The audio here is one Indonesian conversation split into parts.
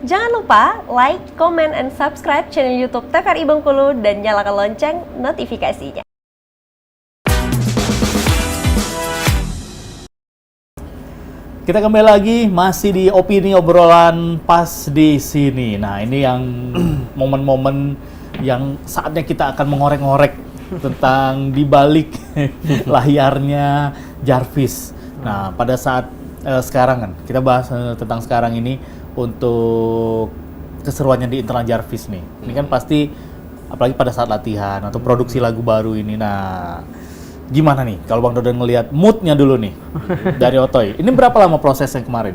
Jangan lupa like, comment, and subscribe channel YouTube TVRI Bengkulu dan nyalakan lonceng notifikasinya. Kita kembali lagi masih di opini obrolan pas di sini. Nah, ini yang momen-momen yang saatnya kita akan mengorek-ngorek tentang di balik layarnya Jarvis. Nah, pada saat sekarang kan kita bahas tentang sekarang ini untuk keseruannya di internal Jarvis nih. Ini kan pasti apalagi pada saat latihan atau produksi lagu baru ini. Nah, gimana nih kalau Bang Dodon ngelihat mood-nya dulu nih dari Otoy? Ini berapa lama prosesnya kemarin?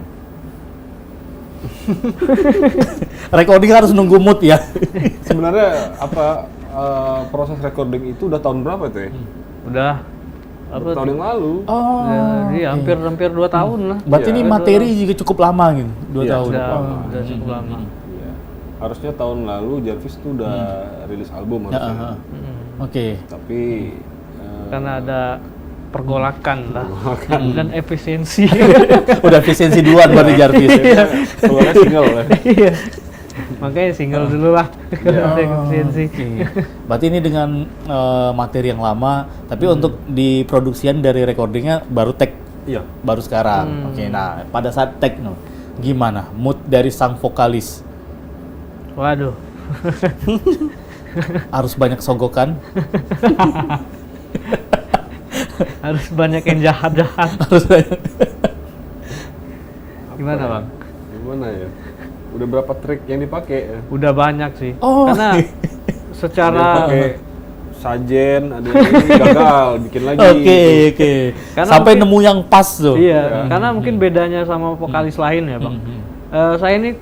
Recording harus nunggu mood ya. Sebenarnya proses recording itu udah tahun berapa tuh ya? Udah apa Tahun yang lalu. Oh, ya, oke. hampir 2 tahun lah. Berarti ini materi juga cukup lama gitu, 2 Iya, tahun. Udah cukup lama. Iya. Harusnya tahun lalu Jarvis tuh udah rilis album harusnya. Oke. Tapi Karena ada pergolakan lah dan efisiensi. Udah efisiensi duluan berarti Jarvis. keluarnya single lah. Iya. Makanya single dulu lah karena ada efisiensi. Berarti ini dengan materi yang lama, tapi untuk diproduksian dari recordingnya baru take, Iya. baru sekarang. Oke, nah pada saat take no, gimana mood dari sang vokalis? Waduh. Harus banyak sogokan? Harus banyak yang jahat-jahat. Harus banyak. Gimana, Bang? Gimana ya? Udah berapa track yang dipakai ya? Udah banyak sih. Oh. Karena Ada yang secara pakai sajen, ada yang ini gagal bikin lagi. Oke. Karena Sampai mungkin- nemu yang pas tuh. iya, karena mungkin bedanya sama vokalis lain ya, Bang. Saya ini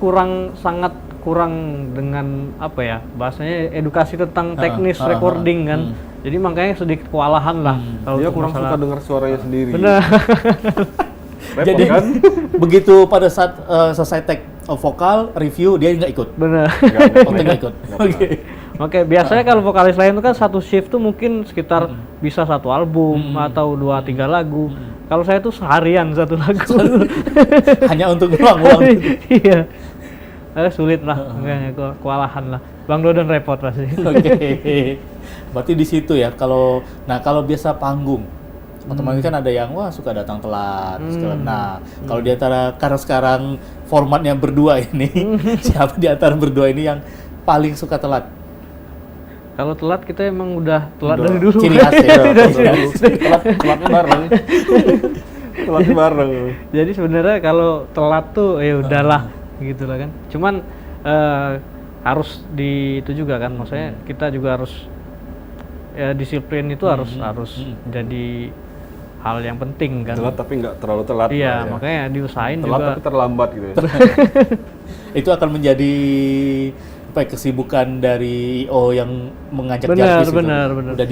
sangat kurang dengan apa ya, bahasanya edukasi tentang teknis recording kan. Jadi makanya sedikit kewalahan lah kalau Dia untuk kurang masalah- suka dengar suaranya sendiri. Bener. Repot Jadi kan? begitu pada saat selesai take vokal review dia nggak ikut. Bener. Oh, dia nggak ikut. Oke. Oke, biasanya kalau vokalis lain itu kan satu shift tuh mungkin sekitar bisa satu album atau 2-3 lagu. Kalau saya tuh seharian satu lagu. Hanya untuk ngulang-ngulang. Iya. Sulit lah, makanya kewalahan lah. Bang Dodon repot pasti. Oke. Berarti di situ ya kalau biasa panggung otomatis kan ada yang wah suka datang telat segala. Nah, kalau di antara karena sekarang formatnya berdua ini siapa di antara berdua ini yang paling suka telat? Kalau telat kita emang udah telat dari dulu. Ciri khas ya. Telatnya bareng. Telatnya bareng. Jadi sebenarnya kalau telat tuh ya udahlah gitu lah kan. Cuman harus di itu juga kan, maksudnya kita juga harus ya disiplin itu harus jadi hal yang penting kan. Telat tapi nggak terlalu telat. Iya, lah ya. makanya diusahain Telat juga. tapi terlambat gitu ya. Itu akan menjadi apa ya, kesibukan dari IO yang mengajak Benar, Jarvis gitu. benar. Udah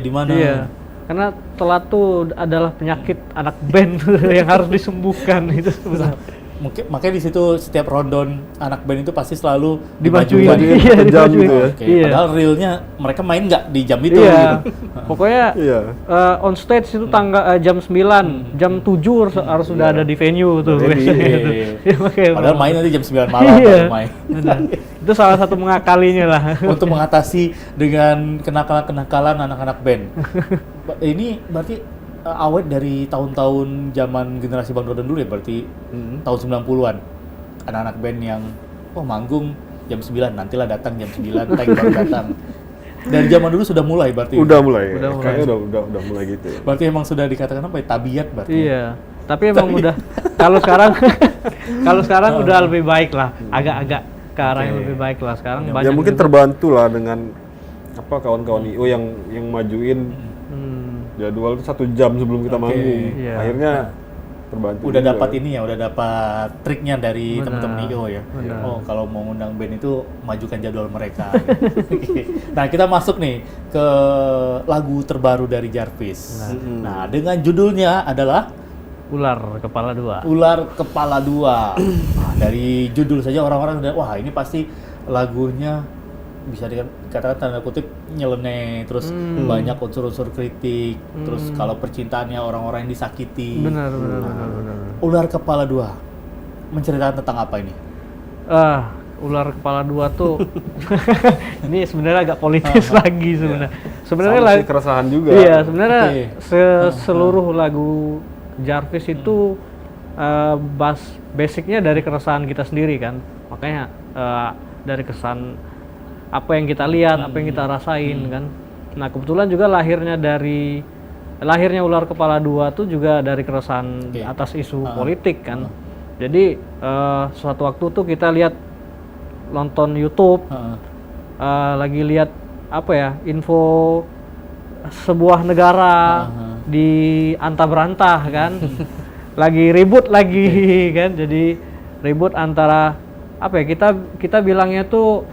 di mana? Iya. Karena telat tuh adalah penyakit anak band yang harus disembuhkan itu sebenarnya. Mungkin makanya di situ setiap rundown anak band itu pasti selalu Dimajuin. dimajuin. Iya, per jam dimajuin. gitu ya. Oke, Iya. padahal realnya mereka main nggak di jam itu Iya. gitu. Pokoknya Iya. on stage itu jam 9, jam 7 harus sudah ada di venue tuh. Ready. biasanya tuh. Iya, makanya Padahal main nanti jam 9 malam Iya. baru main. Benar. Itu salah satu mengakalinya lah. Untuk mengatasi dengan kenakalan-kenakalan anak-anak band. Ini berarti awet dari tahun-tahun zaman generasi Bang Dodon dulu ya, berarti tahun 90-an. Anak-anak band yang manggung jam 9, nantilah datang jam 9, tank baru datang. Dari zaman dulu sudah mulai berarti. Udah mulai. Udah mulai. Kayaknya udah mulai gitu ya. Berarti emang sudah dikatakan apa ya? Tabiat berarti. Iya. Tapi emang udah kalau sekarang udah lebih baik lah. Agak-agak ke arah yang lebih baik lah sekarang. Ya Banyak mungkin juga. terbantu lah dengan kawan-kawan IO yang majuin jadwal itu 1 jam sebelum kita manggung. Iya. Akhirnya terbantu. Udah juga. dapat ini ya, udah dapat triknya dari Benar. teman-teman IO ya. Benar. Oh, kalau mau ngundang band itu majukan jadwal mereka. Oke. Nah, kita masuk nih ke lagu terbaru dari Jarvis. Nah, dengan judulnya adalah Ular kepala 2. Ular Kepala 2. Nah, dari judul saja orang-orang udah wah ini pasti lagunya bisa dikatakan tanda kutip nyeleneh, terus banyak unsur-unsur kritik, terus kalau percintaannya orang-orang yang disakiti. Benar. Ular Kepala 2 menceritakan tentang apa ini? Ular kepala dua tuh ini sebenarnya agak politis lagi sebenarnya. Sebenarnya Sama sih keresahan juga. Iya, sebenarnya Oke. seluruh lagu Jarvis itu basicnya dari keresahan kita sendiri kan. Makanya dari kesan apa yang kita lihat, apa yang kita rasain kan. Nah, kebetulan juga lahirnya ular kepala dua tuh juga dari keresahan atas isu politik kan. Jadi suatu waktu tuh kita lihat nonton YouTube, lagi lihat apa ya, info sebuah negara di antah berantah kan, lagi ribut lagi kan, jadi ribut antara apa ya, kita bilangnya tuh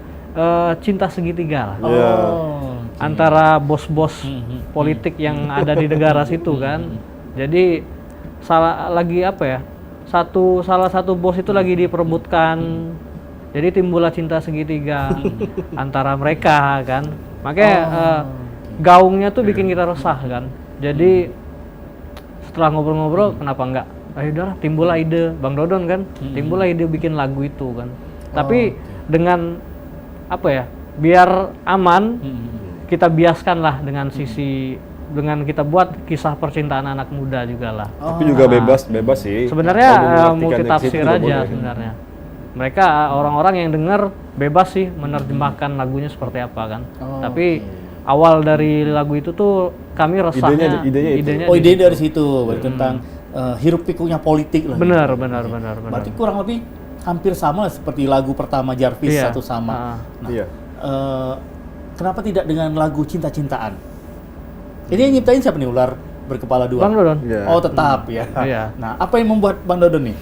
cinta segitiga lah. Antara bos-bos politik yang ada di negara situ kan. Jadi lagi apa ya, salah satu bos itu lagi diperebutkan. Jadi timbullah cinta segitiga antara mereka kan. Makanya gaungnya tuh bikin kita resah kan. Jadi setelah ngobrol-ngobrol, kenapa enggak? Udahlah, timbullah ide Bang Dodon kan. Timbullah ide bikin lagu itu kan. Tapi dengan apa ya? Biar aman, kita biaskanlah dengan kita buat kisah percintaan anak muda juga lah. Tapi juga bebas sih. Sebenarnya Kalau mengartikan multitafsir yang situ juga aja boleh. sebenarnya. Mereka orang-orang yang dengar bebas sih menerjemahkan lagunya seperti apa kan. Tapi awal dari lagu itu tuh kami resahnya Idenya itu. Ide dari situ berarti tentang hiruk pikuknya politik lah. benar. Berarti kurang lebih hampir sama lah seperti lagu pertama Jarvis Iya. Satu Sama. Nah, Iya. kenapa tidak dengan lagu cinta-cintaan? Ini yang nyiptain siapa nih, ular berkepala dua? Bang Dodon. Iya. Oh, tetap ya. Iya. Nah, apa yang membuat Bang Dodon nih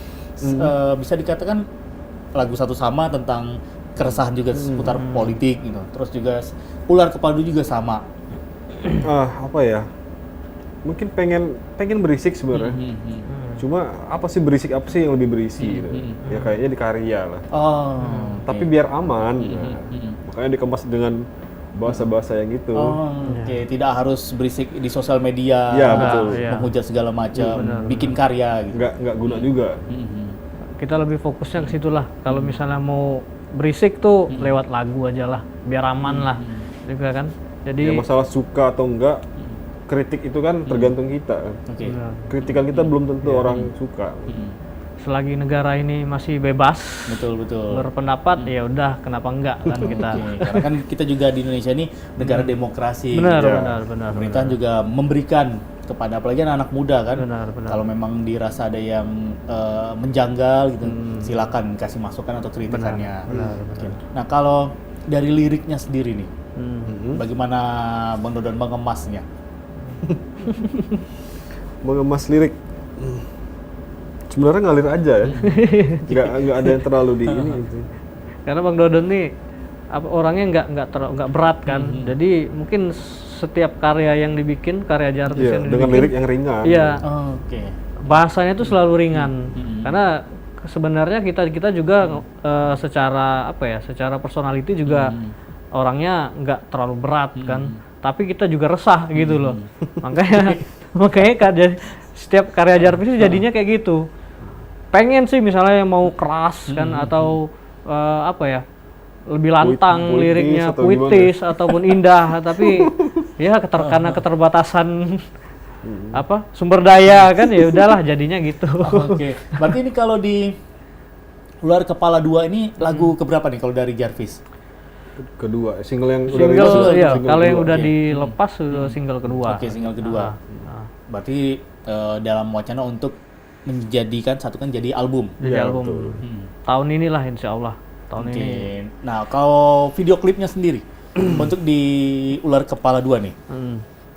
bisa dikatakan lagu Satu Sama tentang keresahan juga seputar politik gitu. Terus juga ular kepala dua juga sama. Apa ya? Mungkin pengen berisik sebenarnya. Cuma apa sih yang lebih berisi gitu. Ya kayaknya di karya lah. Oh. Tapi biar aman. Nah, makanya dikemas dengan bahasa-bahasa yang itu. Oke, tidak harus berisik di sosial media. Iya, betul. Iya. Menghujat segala macam, bikin karya gitu. Nggak guna juga. Kita lebih fokusnya ke situ lah. Kalau misalnya mau berisik tuh lewat lagu aja lah, biar aman lah, juga kan. Jadi Ya masalah suka atau enggak, kritik itu kan tergantung kita. Oke. Kritikan kita belum tentu orang suka. selagi negara ini masih bebas Betul. berpendapat, ya udah kenapa enggak kan kita. Oke, karena kan kita juga di Indonesia ini negara demokrasi. Benar, gitu. benar. Pemerintahan juga memberikan kepada apalagi anak muda kan. Benar. Kalau memang dirasa ada yang menjanggal gitu, silakan kasih masukan atau kritikannya. Benar. Oke. Nah, kalau dari liriknya sendiri nih, bagaimana Bang Dodon mengemasnya? Mengemas lirik. Sebenarnya ngalir aja ya. Nggak ada yang terlalu di ini gitu. Karena Bang Dodon nih orangnya nggak berat kan. Jadi mungkin setiap karya yang dibikin, karya Jarvis Iya, yang dengan dibikin, lirik yang ringan. iya, Oke. bahasanya tuh selalu ringan. Karena sebenarnya kita juga secara personality juga orangnya nggak terlalu berat kan. Tapi kita juga resah gitu loh. Makanya setiap karya Jarvis itu jadinya kayak gitu. Pengen sih misalnya yang mau keras kan, atau lebih lantang Puitis liriknya, atau puitis ataupun indah, tapi ya karena keterbatasan sumber daya kan, ya udahlah jadinya gitu. Oke. Berarti ini kalau di Ular Kepala Dua ini lagu keberapa nih kalau dari Jarvis? Kedua, single yang udah Single, rilis, ya single kalau yang kedua. udah Oke. dilepas sudah single kedua. Oke, single kedua. Berarti dalam wacana untuk menjadikan jadi album. Jadi Iya, album betul. tahun inilah insya Allah. Tahun Oke. ini. Nah, kalau video klipnya sendiri untuk di Ular Kepala Dua nih,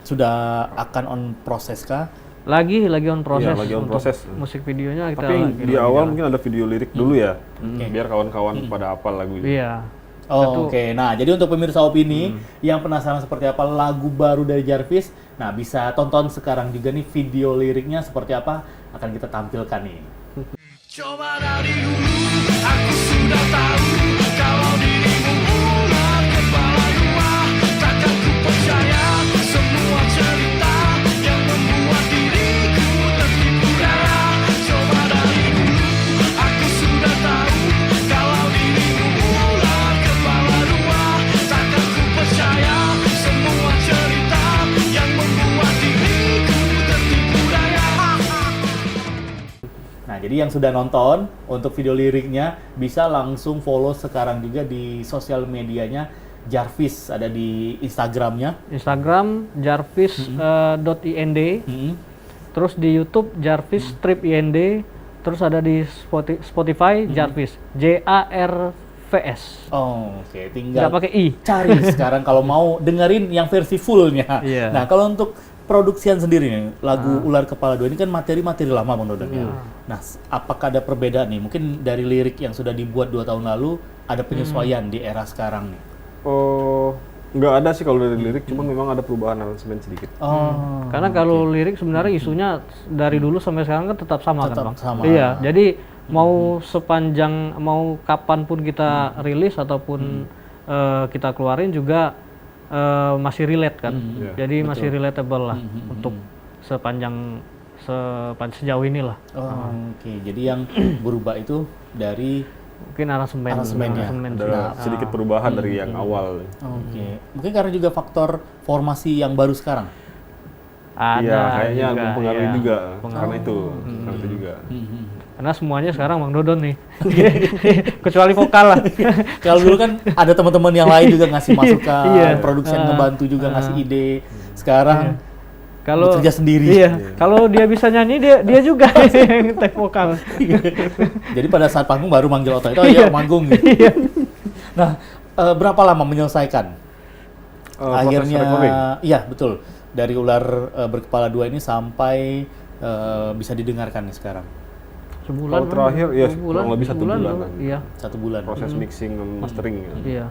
sudah akan on proses kah? Lagi on proses. Iya, lagi on untuk proses. musik videonya kita Tapi lagi di awal jalan. mungkin ada video lirik dulu ya. Oke. Biar kawan-kawan pada hafal lagu itu. Iya. Oh, oke. Nah, jadi untuk pemirsa opini yang penasaran seperti apa lagu baru dari Jarvis, nah bisa tonton sekarang juga nih video liriknya seperti apa akan kita tampilkan nih. Coba dari dulu aku sudah tahu kalau dirimu ular kepala dua. Takkan ku percaya semua cerita yang membuat diriku tertipu daya. Coba dari dulu aku sudah tahu kalau dirimu Jadi yang sudah nonton untuk video liriknya bisa langsung follow sekarang juga di sosial medianya Jarvis, ada di Instagramnya. Instagram jarvis.ind, Mm-mm. terus di YouTube Jarvis strip IND, terus ada di Spotify Jarvis JARVS. Oh, oke, tinggal Nggak pakai I. cari sekarang kalau mau dengerin yang versi fullnya. Iya. Nah, kalau untuk produksian sendiri nih, lagu Ular Kepala Dua ini kan materi-materi lama Bang Dodon ya. Nah, apakah ada perbedaan nih? Mungkin dari lirik yang sudah dibuat 2 tahun lalu ada penyesuaian di era sekarang nih. Oh, nggak ada sih kalau dari lirik, cuman memang ada perubahan aransemen sedikit. Oh. Karena kalau lirik sebenarnya isunya dari dulu sampai sekarang kan tetap sama Tetap kan Bang? sama. Iya, jadi mau sepanjang, mau kapanpun kita rilis ataupun kita keluarin juga masih relate kan. Iya, Jadi masih relatable lah untuk sejauh ini lah. Oh, oke. Jadi yang berubah itu dari Mungkin aransemen. Aransemennya. Ada sedikit perubahan dari yang awal. oke. Mungkin karena juga faktor formasi yang baru sekarang. Ada Iya, kayaknya juga, mempengaruhi iya. juga karena itu. Karena itu juga. Karena semuanya sekarang Bang Dodon nih. Kecuali vokal lah. Kalau dulu kan ada teman-teman yang lain juga ngasih masukan, Iya. produksi yang ngebantu juga ngasih ide. Sekarang Kalau bekerja sendiri. Iya. Kalau dia bisa nyanyi, dia juga yang take vokal. Jadi pada saat panggung baru manggil Oto, oh iya manggung gitu. Iya. Nah, berapa lama menyelesaikan? Proses Akhirnya, recording. iya betul. Dari Ular Berkepala Dua ini sampai bisa didengarkan nih sekarang. Sebulan. Kalau terakhir, ya, sebulan, kurang lebih 1 bulan. Iya. 1 bulan. Proses mixing dan mastering. Iya.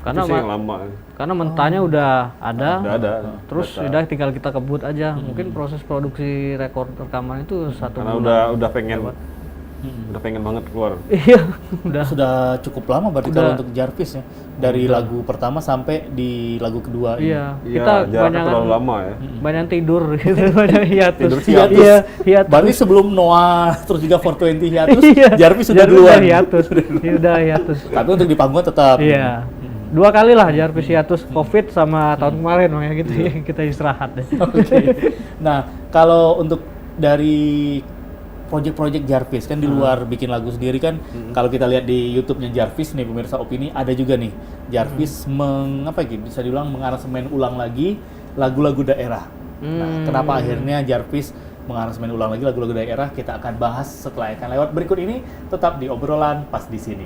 Karena Karena yang lama. karena mentahnya udah ada. Udah ada. Terus data. udah tinggal kita kebut aja. Mungkin proses produksi rekaman itu 1 Karena bulan. udah pengen banget keluar. Iya, udah. Sudah cukup lama berarti Udah. kalau untuk Jarvis ya. Dari lagu pertama sampai di lagu kedua ini. Iya, Iya, kita jaraknya terlalu lama ya. banyak tidur gitu, banyak hiatus. Tidur hiatus. Iya, hiatus. Berarti sebelum Noah terus juga 420 hiatus, Iya, Jarvis sudah Jarvis duluan. udah hiatus. Iya, udah hiatus. Tapi untuk di panggung tetap. Iya. 2 kali lah Jarvis hiatus, Covid sama tahun kemarin makanya gitu kita istirahat deh. Oke. Nah, kalau untuk dari project-project Jarvis kan di luar bikin lagu sendiri kan, kalau kita lihat di YouTube-nya Jarvis nih pemirsa Opini ada juga nih Jarvis bisa diulang mengaransemen ulang lagi lagu-lagu daerah. Nah, kenapa akhirnya Jarvis mengaransemen ulang lagi lagu-lagu daerah? Kita akan bahas setelah akan lewat berikut ini, tetap di obrolan pas di sini.